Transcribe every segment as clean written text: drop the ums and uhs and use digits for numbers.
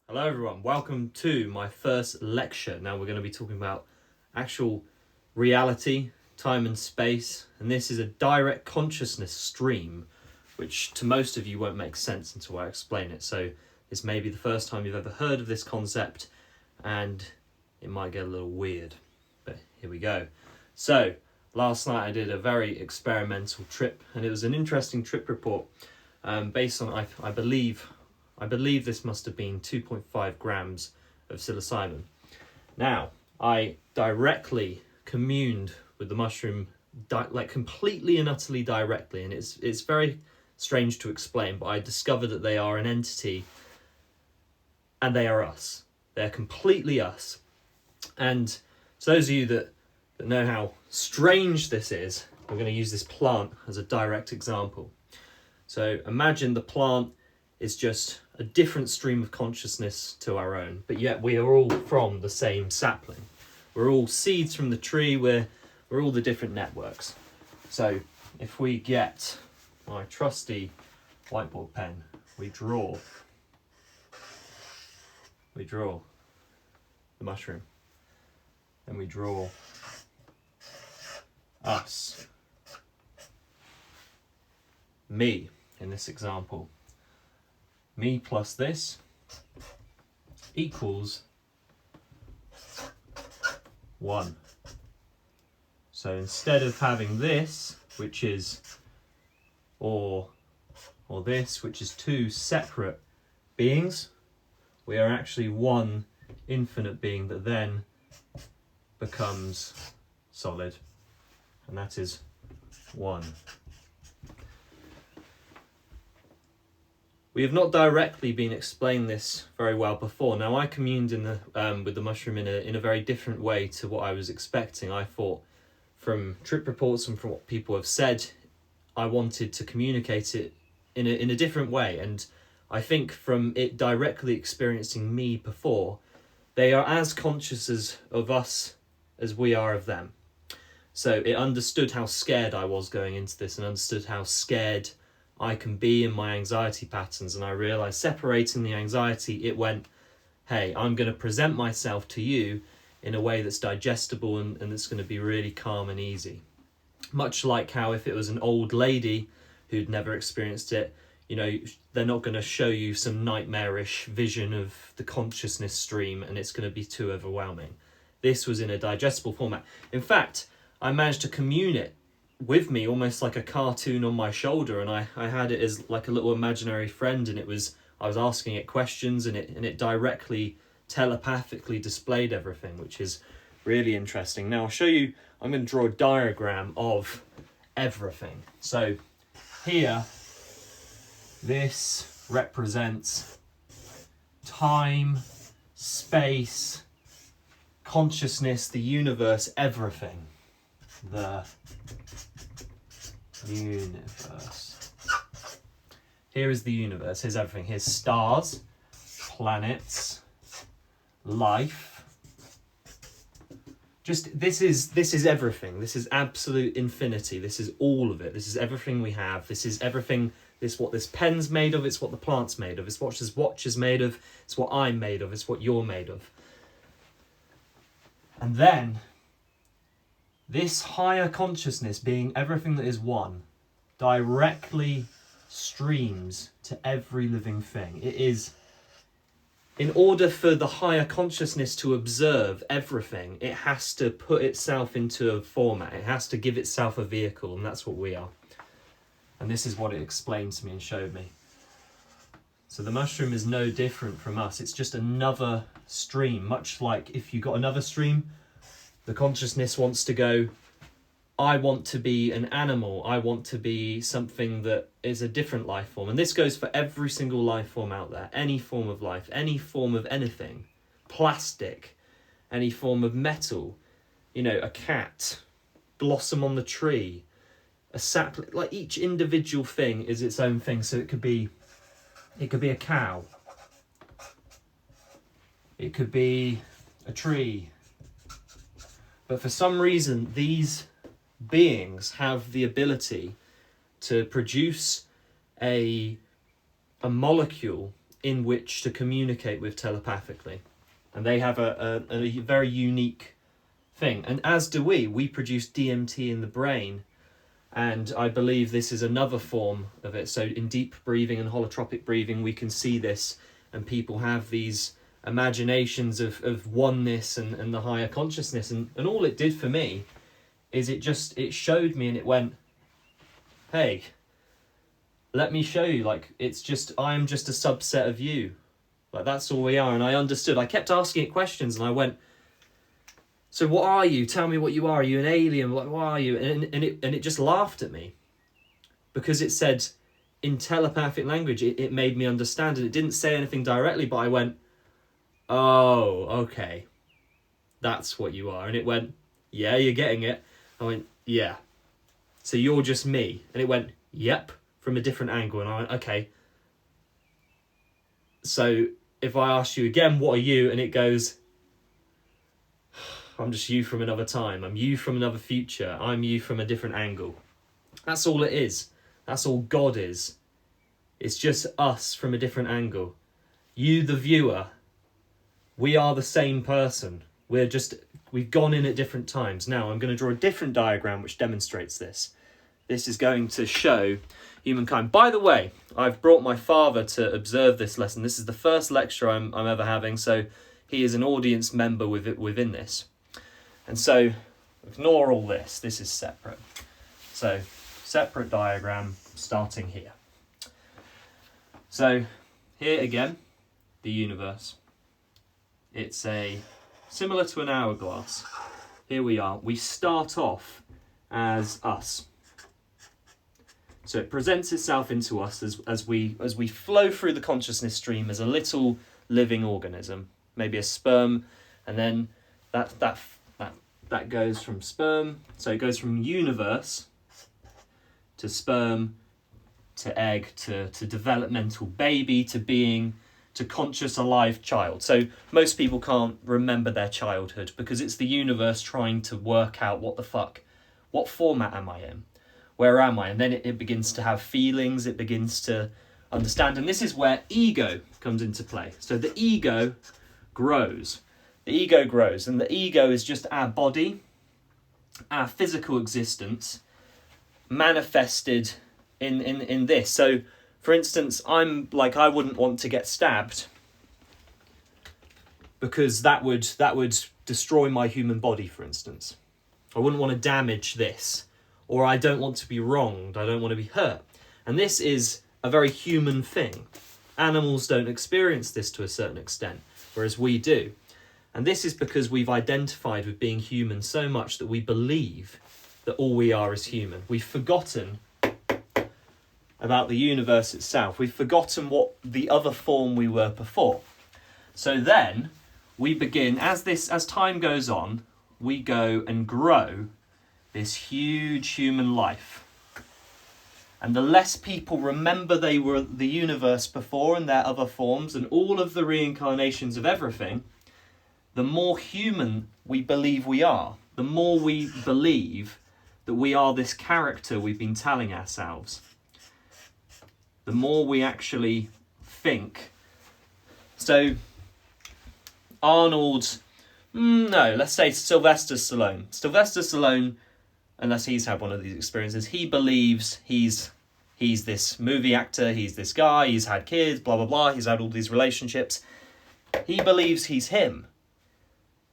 Hello everyone, welcome to my first lecture. Now we're going to be talking about actual reality, time and space, and this is a direct consciousness stream, which to most of you won't make sense until I explain it. So this may be the first time you've ever heard of this concept, and it might get a little weird, but here we go. So last night I did a very experimental trip, and it was an interesting trip report based on, I believe this must have been 2.5 grams of psilocybin. Now, I directly communed with the mushroom, like completely and utterly directly, and it's very strange to explain, but I discovered that they are an entity, and they are us. They're completely us. And so those of you that know how strange this is, we're going to use this plant as a direct example. So imagine the plant is just a different stream of consciousness to our own, but yet we are all from the same sapling. We're all seeds from the tree, we're all the different networks. So if we get my trusty whiteboard pen, we draw the mushroom, and we draw us, me in this example. Me plus this equals 1. So instead of having this, which is, or this, which is two separate beings, we are actually one infinite being that then becomes solid, and that is 1. We have not directly been explained this very well before. Now, I communed with the mushroom in a very different way to what I was expecting. I thought, from trip reports and from what people have said, I wanted to communicate it in a different way. And I think from it directly experiencing me before, they are as conscious of us as we are of them. So it understood how scared I was going into this, and understood how scared I can be in my anxiety patterns, and I realised separating the anxiety, it went, hey, I'm going to present myself to you in a way that's digestible and that's going to be really calm and easy. Much like how if it was an old lady who'd never experienced it, you know, they're not going to show you some nightmarish vision of the consciousness stream and it's going to be too overwhelming. This was in a digestible format. In fact, I managed to commune it with me almost like a cartoon on my shoulder, and I had it as like a little imaginary friend, and I was asking it questions, and it directly telepathically displayed everything, which is really interesting. Now I'll show you, I'm going to draw a diagram of everything. So here, this represents time, space, consciousness, the universe, everything. The universe. Here is the universe. Here's everything. Here's stars, planets, life. Just this is everything. This is absolute infinity. This is all of it. This is everything we have. This is everything. This is what this pen's made of. It's what the plant's made of. It's what this watch is made of. It's what I'm made of. It's what you're made of. And then this higher consciousness, being everything that is one, directly streams to every living thing. It is, in order for the higher consciousness to observe everything, it has to put itself into a format. It has to give itself a vehicle, and that's what we are. And this is what it explained to me and showed me. So the mushroom is no different from us. It's just another stream, much like if you got another stream, the consciousness wants to go, I want to be an animal. I want to be something that is a different life form. And this goes for every single life form out there. Any form of life, any form of anything. Plastic, any form of metal. You know, a cat, blossom on the tree, a sapling. Like each individual thing is its own thing. So it could be a cow. It could be a tree. But for some reason, these beings have the ability to produce a molecule in which to communicate with telepathically. And they have a very unique thing. And as do we. We produce DMT in the brain. And I believe this is another form of it. So in deep breathing and holotropic breathing, we can see this. And people have these imaginations of oneness and the higher consciousness. And all it did for me is it showed me, and it went, hey, let me show you, like, I'm just a subset of you. Like, that's all we are. And I understood. I kept asking it questions, and I went, so what are you? Tell me what you are. Are you an alien? What are you? And it just laughed at me. Because it said, in telepathic language, it made me understand. And it didn't say anything directly, but I went, oh, okay. That's what you are. And it went, yeah, you're getting it. I went, yeah. So you're just me. And it went, yep, from a different angle. And I went, okay. So if I ask you again, what are you? And it goes, I'm just you from another time. I'm you from another future. I'm you from a different angle. That's all it is. That's all God is. It's just us from a different angle. You, the viewer, we are the same person. We've gone in at different times. Now I'm going to draw a different diagram which demonstrates this. This is going to show humankind. By the way, I've brought my father to observe this lesson. This is the first lecture I'm ever having, so he is an audience member within this. And so, ignore all this. This is separate. So, separate diagram starting here. So, here again, the universe. It's similar to an hourglass. Here we are. We start off as us. So it presents itself into us as we flow through the consciousness stream as a little living organism, maybe a sperm, and then that goes from sperm. So it goes from universe to sperm to egg to developmental baby to being to conscious alive child. So most people can't remember their childhood because it's the universe trying to work out what format am I in? Where am I? And then it begins to have feelings, it begins to understand. And this is where ego comes into play. So the ego grows. The ego grows. And the ego is just our body, our physical existence, manifested in this. So, for instance, I wouldn't want to get stabbed because that would destroy my human body, for instance. I wouldn't want to damage this. Or I don't want to be wronged, I don't want to be hurt. And this is a very human thing. Animals don't experience this to a certain extent, whereas we do. And this is because we've identified with being human so much that we believe that all we are is human. We've forgotten about the universe itself. We've forgotten what the other form we were before. So then we begin, as time goes on, we go and grow this huge human life. And the less people remember they were the universe before and their other forms and all of the reincarnations of everything, the more human we believe we are. The more we believe that we are this character we've been telling ourselves. The more we actually think. So, let's say Sylvester Stallone. Sylvester Stallone, unless he's had one of these experiences, he believes he's this movie actor, he's this guy, he's had kids, blah, blah, blah, he's had all these relationships. He believes he's him.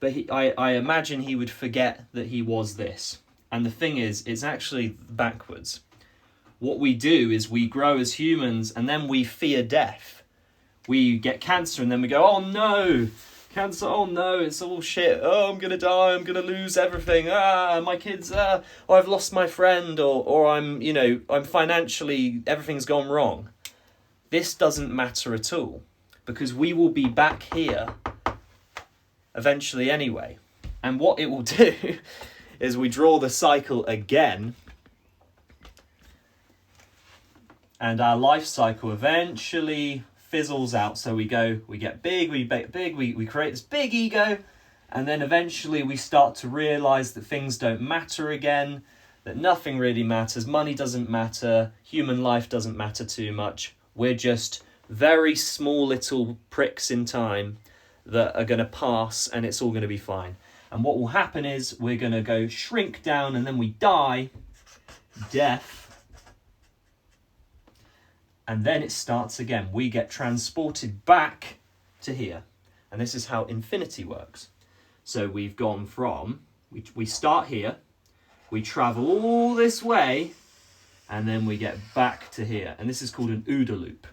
But I imagine he would forget that he was this. And the thing is, it's actually backwards. What we do is we grow as humans and then we fear death. We get cancer and then we go, oh no, cancer, oh no, it's all shit. Oh, I'm going to die, I'm going to lose everything. My kids, I've lost my friend or I'm financially, everything's gone wrong. This doesn't matter at all because we will be back here eventually anyway. And what it will do is we draw the cycle again and our life cycle eventually fizzles out. So we get big, we create this big ego, and then eventually we start to realise that things don't matter again, that nothing really matters, money doesn't matter, human life doesn't matter too much. We're just very small little pricks in time that are going to pass, and it's all going to be fine. And what will happen is we're going to go shrink down, and then we die, death, and then it starts again. We get transported back to here. And this is how infinity works. So we've gone from, we start here, we travel all this way, and then we get back to here. And this is called an OODA loop.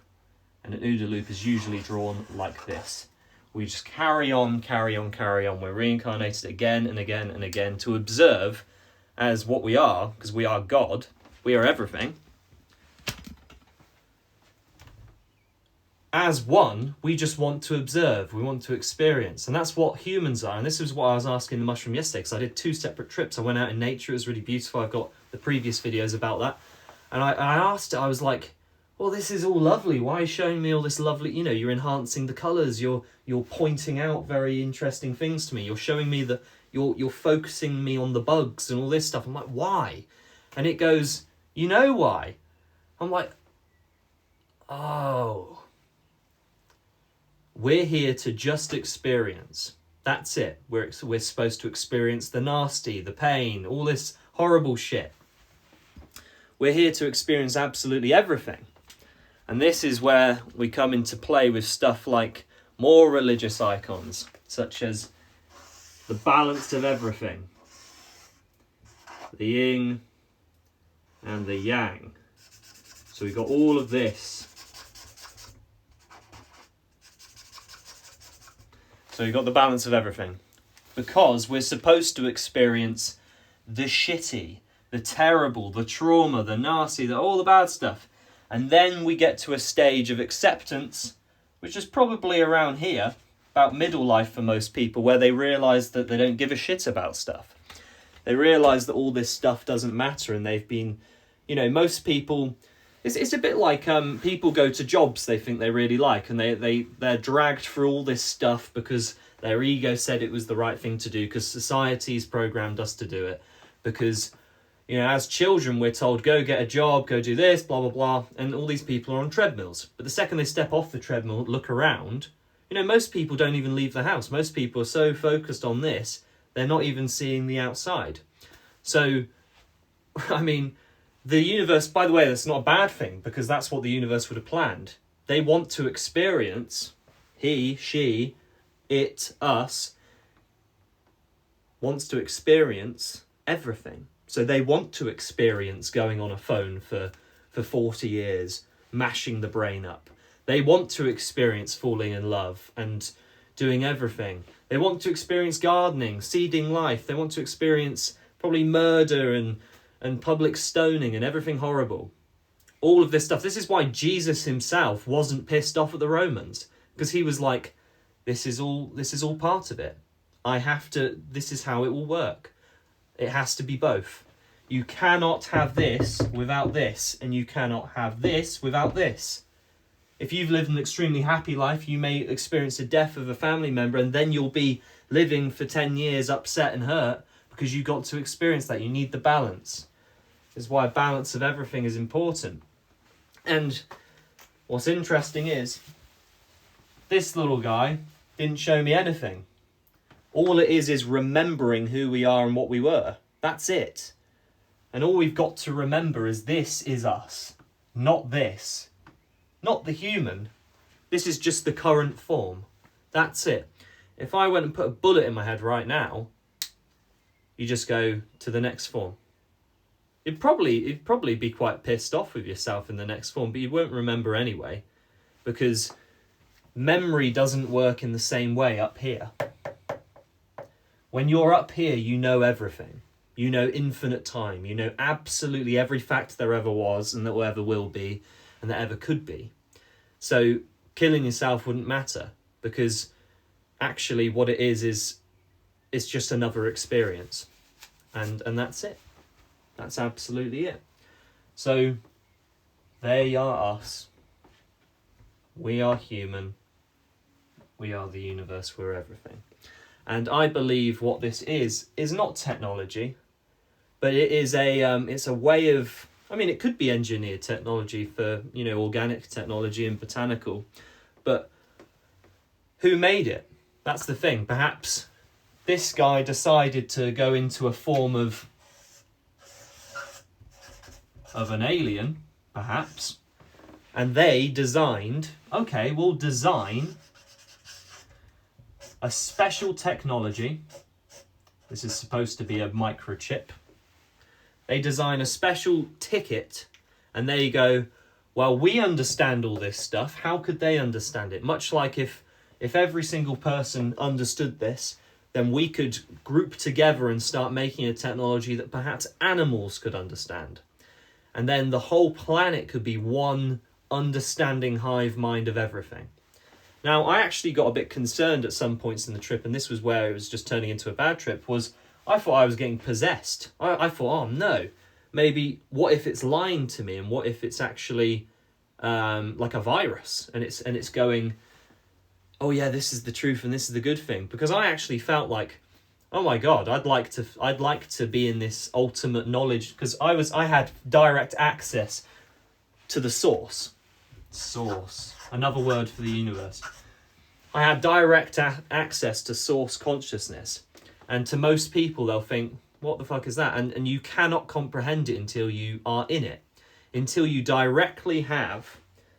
And an OODA loop is usually drawn like this. We just carry on, carry on, carry on. We're reincarnated again and again and again to observe as what we are, because we are God, we are everything. As one, we just want to observe, we want to experience. And that's what humans are. And this is what I was asking the mushroom yesterday, because I did 2 separate trips. I went out in nature, it was really beautiful. I've got the previous videos about that. And I asked it, I was like, well, this is all lovely. Why are you showing me all this lovely, you're enhancing the colours, you're pointing out very interesting things to me. You're showing me you're focusing me on the bugs and all this stuff. I'm like, why? And it goes, you know why? I'm like, oh. We're here to just experience. That's it. We're supposed to experience the nasty, the pain, all this horrible shit. We're here to experience absolutely everything. And this is where we come into play with stuff like more religious icons, such as the balance of everything, the yin and the yang. So we've got all of this. So you've got the balance of everything. Because we're supposed to experience the shitty, the terrible, the trauma, the nasty, all the bad stuff. And then we get to a stage of acceptance, which is probably around here, about middle life for most people, where they realise that they don't give a shit about stuff. They realise that all this stuff doesn't matter, and they've been, most people... It's a bit like people go to jobs they think they really like, and they're dragged through all this stuff because their ego said it was the right thing to do, because society's programmed us to do it. Because, as children, we're told, go get a job, go do this, blah, blah, blah, and all these people are on treadmills. But the second they step off the treadmill, look around, most people don't even leave the house. Most people are so focused on this, they're not even seeing the outside. So, the universe, by the way, that's not a bad thing, because that's what the universe would have planned. They want to experience, he, she, it, us, wants to experience everything. So they want to experience going on a phone for 40 years, mashing the brain up. They want to experience falling in love and doing everything. They want to experience gardening, seeding life. They want to experience probably murder and public stoning and everything horrible. All of this stuff. This is why Jesus himself wasn't pissed off at the Romans, because he was like, this is all part of it. This is how it will work. It has to be both. You cannot have this without this, and you cannot have this without this. If you've lived an extremely happy life, you may experience the death of a family member, and then you'll be living for 10 years upset and hurt because you got to experience that. You need the balance. This is why a balance of everything is important. And what's interesting is, this little guy didn't show me anything. All it is remembering who we are and what we were. That's it. And all we've got to remember is this is us, not this. Not the human. This is just the current form. That's it. If I went and put a bullet in my head right now, you just go to the next form. You'd probably be quite pissed off with yourself in the next form, but you won't remember anyway, because memory doesn't work in the same way up here. When you're up here, you know everything. You know infinite time. You know absolutely every fact there ever was and that ever will be and that ever could be. So killing yourself wouldn't matter, because actually what it is it's just another experience. And that's it. That's absolutely it. So they are us. We are human. We are the universe. We're everything. And I believe what this is not technology, but it is it's a way of I mean, it could be engineered technology for, organic technology and botanical, but who made it? That's the thing. Perhaps this guy decided to go into a form of an alien, perhaps, and they designed, okay, we'll design a special technology. This is supposed to be a microchip. They design a special ticket, and they go, well, we understand all this stuff. How could they understand it? Much like if every single person understood this, then we could group together and start making a technology that perhaps animals could understand. And then the whole planet could be one understanding hive mind of everything. Now, I actually got a bit concerned at some points in the trip, and this was where it was just turning into a bad trip, was I thought I was getting possessed. I thought, oh no, maybe what if it's lying to me, and what if it's actually like a virus, and it's going, oh yeah, this is the truth and this is the good thing. Because I actually felt like, oh my God, I'd like to be in this ultimate knowledge, because I had direct access to the source. Source, another word for the universe. I had direct access to source consciousness, and to most people they'll think, what the fuck is that? And you cannot comprehend it until you are in it, until you directly have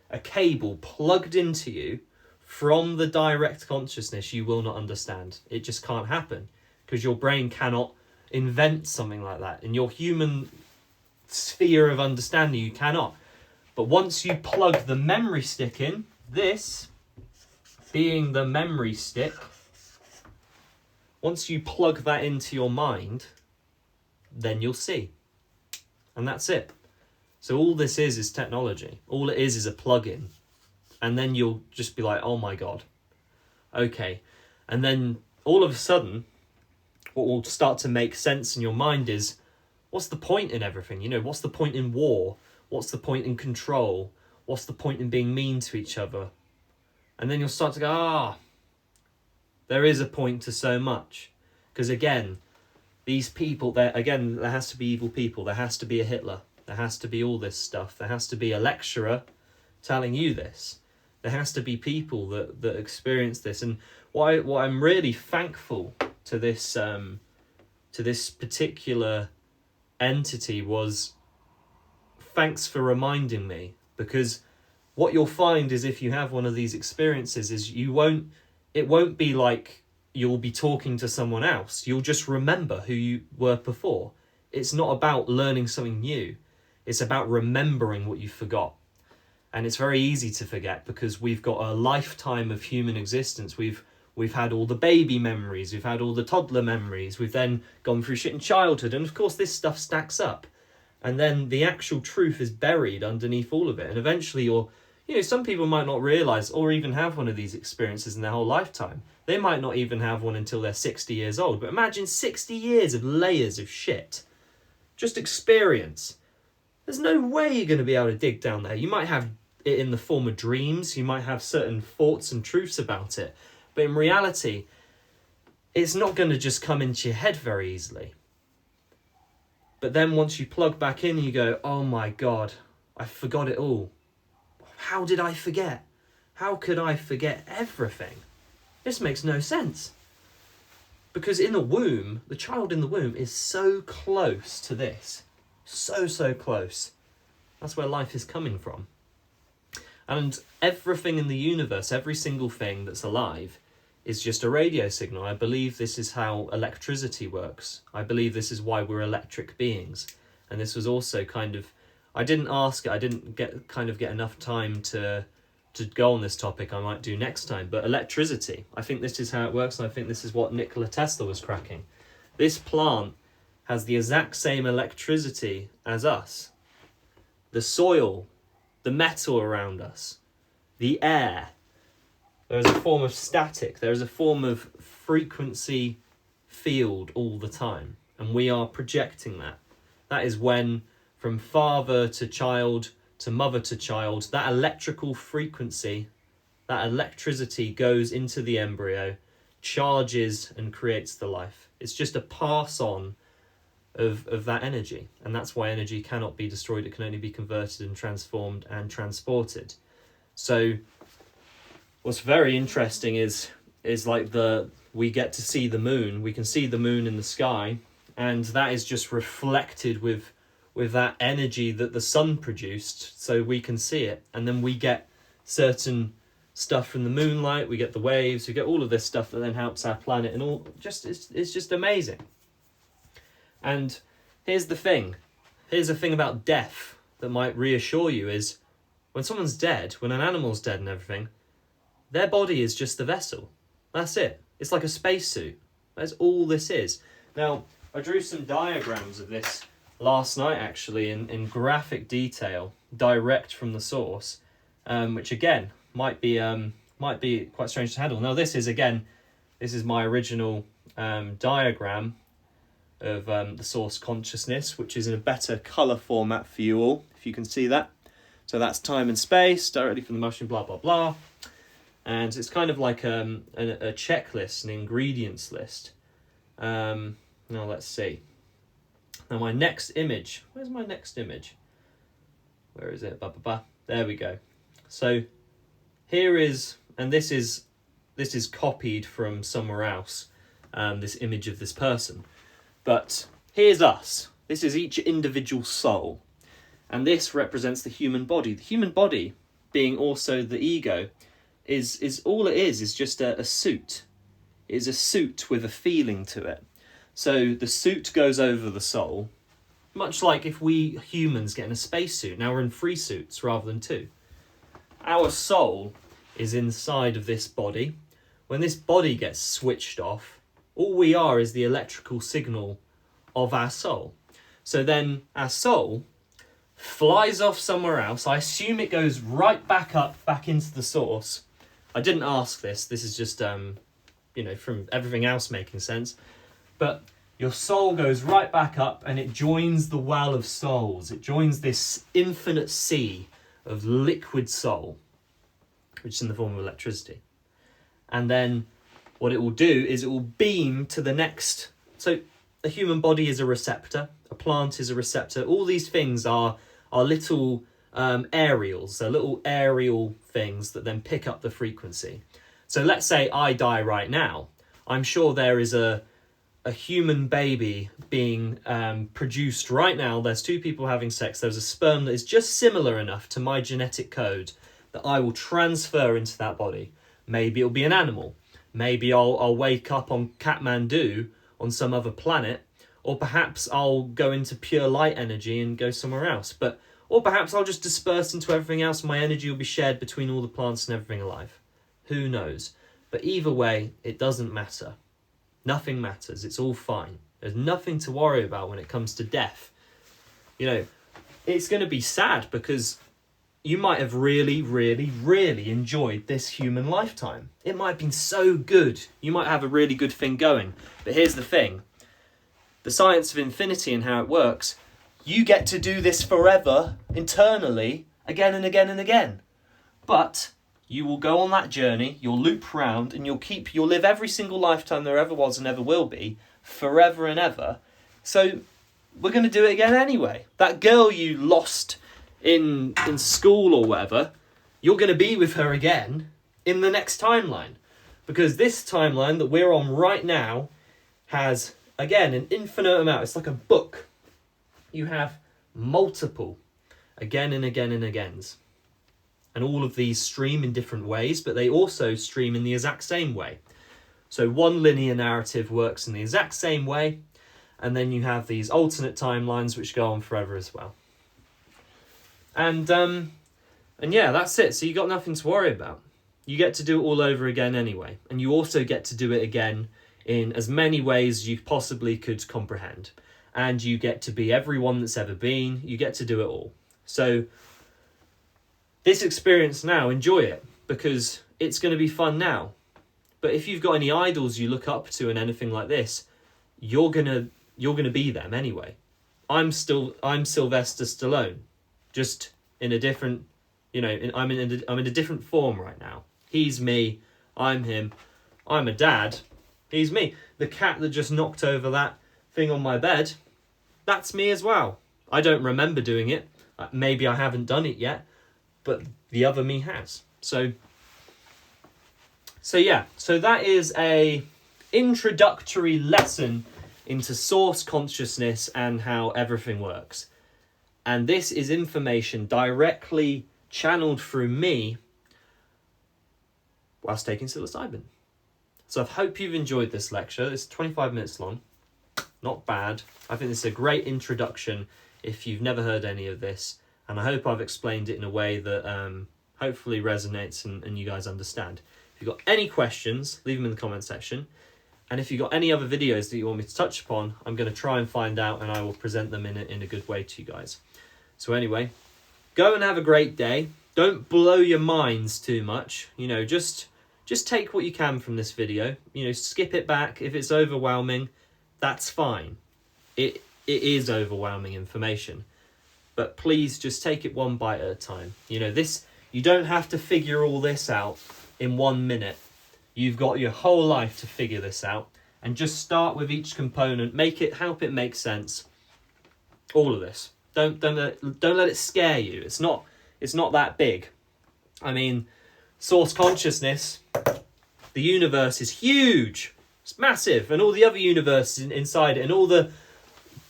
a cable plugged into you from the direct consciousness. You will not understand. It just can't happen, because your brain cannot invent something like that. In your human sphere of understanding, you cannot. But once you plug the memory stick in, this being the memory stick, once you plug that into your mind, then you'll see. And that's it. So all this is technology. All it is a plug-in. And then you'll just be like, oh my God. Okay. And then all of a sudden, what will start to make sense in your mind is, what's the point in everything? What's the point in war? What's the point in control? What's the point in being mean to each other? And then you'll start to go, there is a point to so much. Because again, these people, there has to be evil people. There has to be a Hitler. There has to be all this stuff. There has to be a lecturer telling you this. There has to be people that experience this. And what I'm really thankful to this particular entity was, thanks for reminding me, because what you'll find is if you have one of these experiences is it won't be like you'll be talking to someone else. You'll just remember who you were before. It's not about learning something new. It's about remembering what you forgot. And it's very easy to forget because we've got a lifetime of human existence. We've had all the baby memories. We've had all the toddler memories. We've then gone through shit in childhood. And of course, this stuff stacks up. And then the actual truth is buried underneath all of it. And eventually some people might not realise or even have one of these experiences in their whole lifetime. They might not even have one until they're 60 years old. But imagine 60 years of layers of shit. Just experience. There's no way you're going to be able to dig down there. You might have it in the form of dreams. You might have certain thoughts and truths about it. But in reality, it's not going to just come into your head very easily. But then once you plug back in, you go, oh my God, I forgot it all. How did I forget? How could I forget everything? This makes no sense. Because in the womb, the child in the womb is so close to this. So close. That's where life is coming from. And everything in the universe, every single thing that's alive, is just a radio signal. I believe this is how electricity works. I believe this is why we're electric beings. And this was also kind of, I didn't ask it, I didn't get enough time to go on this topic. I might do next time. But electricity, I think this is how it works, and I think this is what Nikola Tesla was cracking. This plant has the exact same electricity as us. The soil, the metal around us, the air. There is a form of static. There is a form of frequency field all the time. And we are projecting that. That is when, from father to child to mother to child, that electrical frequency, that electricity goes into the embryo, charges and creates the life. It's just a pass on of that energy. And that's why energy cannot be destroyed. It can only be converted and transformed and transported. So what's very interesting is like we get to see the moon. We can see the moon in the sky, and that is just reflected with that energy that the sun produced, so we can see it. And then we get certain stuff from the moonlight, we get the waves, we get all of this stuff that then helps our planet, and all just it's just amazing. And here's the thing about death that might reassure you is when someone's dead, when an animal's dead and everything, their body is just the vessel. That's it. It's like a spacesuit. That's all this is. Now, I drew some diagrams of this last night, actually, in graphic detail, direct from the source, which again might be quite strange to handle. Now, this is my original diagram of the source consciousness, which is in a better colour format for you all, if you can see that. So that's time and space, directly from the mushroom, blah, blah, blah. And it's kind of like a checklist, an ingredients list. Now let's see. Now my next image, where's my next image? Where is it? There we go. So here is, and this is copied from somewhere else, this image of this person. But here's us. This is each individual soul. And this represents the human body. The human body, being also the ego, is all it is just a suit. It is a suit with a feeling to it. So the suit goes over the soul, much like if we humans get in a spacesuit. Now we're in 3 suits rather than 2. Our soul is inside of this body. When this body gets switched off, all we are is the electrical signal of our soul. So then our soul flies off somewhere else. I assume it goes right back up, back into the source. I didn't ask this. This is just, from everything else making sense. But your soul goes right back up and it joins the well of souls. It joins this infinite sea of liquid soul, which is in the form of electricity. And then what it will do is it will beam to the next. So a human body is a receptor. A plant is a receptor. All these things are little aerials. They're little aerial things that then pick up the frequency. So let's say I die right now. I'm sure there is a human baby being produced right now. There's 2 people having sex. There's a sperm that is just similar enough to my genetic code that I will transfer into that body. Maybe it'll be an animal. Maybe I'll wake up on Kathmandu on some other planet, or perhaps I'll go into pure light energy and go somewhere else. Or perhaps I'll just disperse into everything else and my energy will be shared between all the plants and everything alive. Who knows? But either way, it doesn't matter. Nothing matters. It's all fine. There's nothing to worry about when it comes to death. It's going to be sad because you might have really, really, really enjoyed this human lifetime. It might have been so good. You might have a really good thing going. But here's the thing. The science of infinity and how it works, you get to do this forever, internally, again and again and again. But you will go on that journey, you'll loop round, and you'll live every single lifetime there ever was and ever will be, forever and ever. So we're going to do it again anyway. That girl you lost in school or whatever, you're going to be with her again in the next timeline. Because this timeline that we're on right now has, again, an infinite amount. It's like a book. You have multiple again and again and agains. And all of these stream in different ways, but they also stream in the exact same way. So one linear narrative works in the exact same way, and then you have these alternate timelines which go on forever as well. And yeah, that's it. So you got nothing to worry about. You get to do it all over again anyway. And you also get to do it again in as many ways as you possibly could comprehend. And you get to be everyone that's ever been. You get to do it all. So this experience now, enjoy it, because it's going to be fun now. But if you've got any idols you look up to and anything like this, you're gonna be them anyway. I'm Sylvester Stallone, just in a different, I'm in a different form right now. He's me, I'm him. I'm a dad, he's me. The cat that just knocked over that thing on my bed, That's me as well. I don't remember doing it. Maybe I haven't done it yet, but the other me has. So yeah, so that is a introductory lesson into source consciousness and how everything works. And this is information directly channeled through me whilst taking psilocybin. So I hope you've enjoyed this lecture. It's 25 minutes long. Not bad. I think this is a great introduction if you've never heard any of this. And I hope I've explained it in a way that hopefully resonates and you guys understand. If you've got any questions, leave them in the comment section. And if you've got any other videos that you want me to touch upon, I'm going to try and find out and I will present them in a good way to you guys. So anyway, go and have a great day. Don't blow your minds too much. You know, just take what you can from this video. You know, skip it back. If it's overwhelming, that's fine. It is overwhelming information. But please just take it one bite at a time. You know, you don't have to figure all this out in 1 minute. You've got your whole life to figure this out. And just start with each component. Help it make sense. All of this. Don't let it scare you. It's not that big. I mean, source consciousness, the universe is huge. It's massive. And all the other universes inside it and all the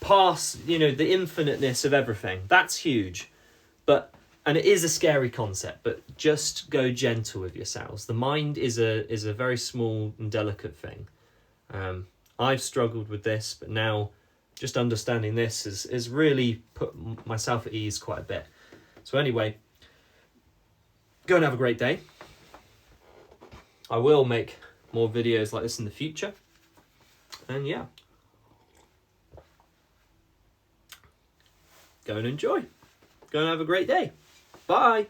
past, you know, the infiniteness of everything. That's huge. And it is a scary concept, but just go gentle with yourselves. The mind is a very small and delicate thing. I've struggled with this, but now just understanding this has really put myself at ease quite a bit. So anyway, go and have a great day. I will make more videos like this in the future. And yeah, go and enjoy. Go and have a great day. Bye.